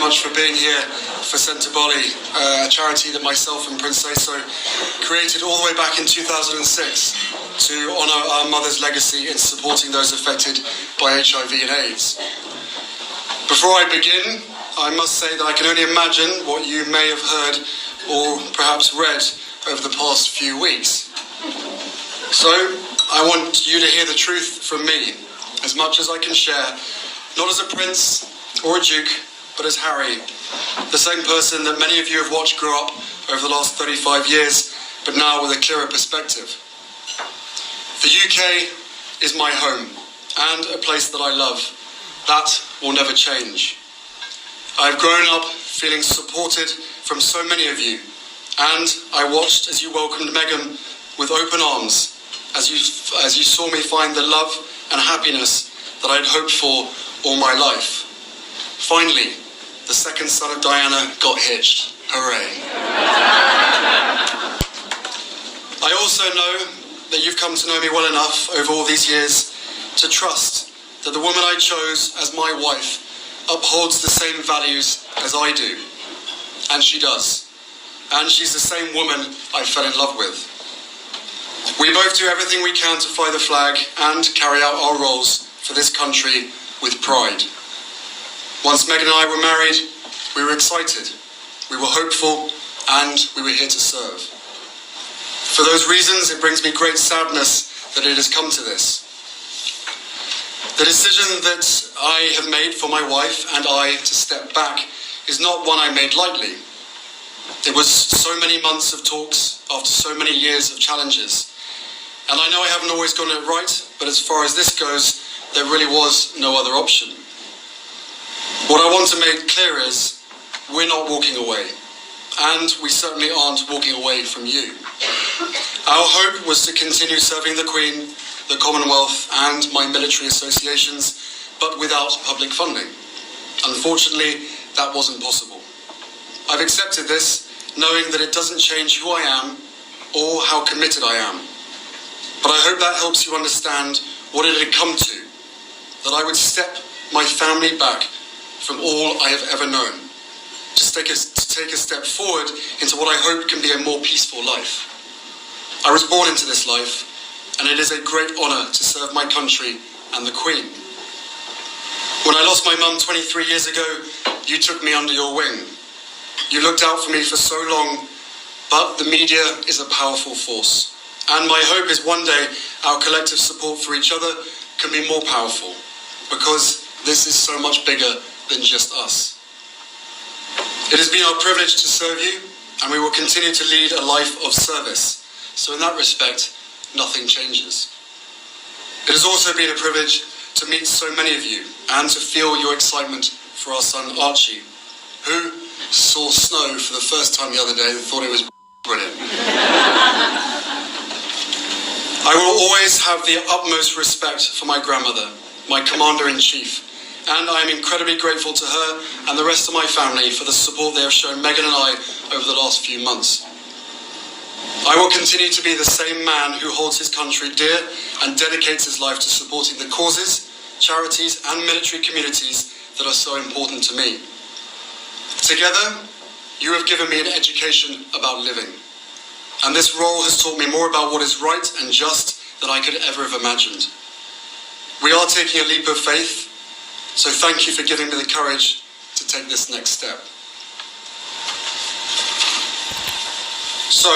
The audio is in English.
much for being here for Centre Bali, a charity that myself and Prince Seso created all the way back in 2006 to honour our mother's legacy in supporting those affected by HIV and AIDS. Before I begin, I must say that I can only imagine what you may have heard or perhaps read over the past few weeks. So, I want you to hear the truth from me, as much as I can share, not as a prince or a duke, but as Harry, the same person that many of you have watched grow up over the last 35 years, but now with a clearer perspective. The UK is my home, and a place that I love. That will never change. I've grown up feeling supported from so many of you, and I watched as you welcomed Meghan with open arms, as you saw me find the love and happiness that I'd hoped for all my life. Finally, the second son of Diana got hitched. Hooray. I also know that you've come to know me well enough over all these years to trust that the woman I chose as my wife upholds the same values as I do. And she does. And she's the same woman I fell in love with. We both do everything we can to fly the flag and carry out our roles for this country with pride. Once Meghan and I were married, we were excited, we were hopeful, and we were here to serve. For those reasons, it brings me great sadness that it has come to this. The decision that I have made for my wife and I to step back is not one I made lightly. It was so many months of talks after so many years of challenges. And I know I haven't always gotten it right, but as far as this goes, there really was no other option. What I want to make clear is, we're not walking away. And we certainly aren't walking away from you. Our hope was to continue serving the Queen, the Commonwealth, and my military associations, but without public funding. Unfortunately, that wasn't possible. I've accepted this, knowing that it doesn't change who I am or how committed I am. But I hope that helps you understand what it had come to, that I would step my family back from all I have ever known, to take a step forward into what I hope can be a more peaceful life. I was born into this life, and it is a great honour to serve my country and the Queen. When I lost my mum 23 years ago, you took me under your wing. You looked out for me for so long, but the media is a powerful force. And my hope is one day our collective support for each other can be more powerful, because this is so much bigger than just us. It has been our privilege to serve you, and we will continue to lead a life of service. So in that respect, nothing changes. It has also been a privilege to meet so many of you and to feel your excitement for our son Archie, who saw snow for the first time the other day and thought it was brilliant. I will always have the utmost respect for my grandmother, my Commander-in-Chief, and I am incredibly grateful to her and the rest of my family for the support they have shown Meghan and I over the last few months. I will continue to be the same man who holds his country dear and dedicates his life to supporting the causes, charities and military communities that are so important to me. Together, you have given me an education about living. And this role has taught me more about what is right and just than I could ever have imagined. We are taking a leap of faith, so thank you for giving me the courage to take this next step. So,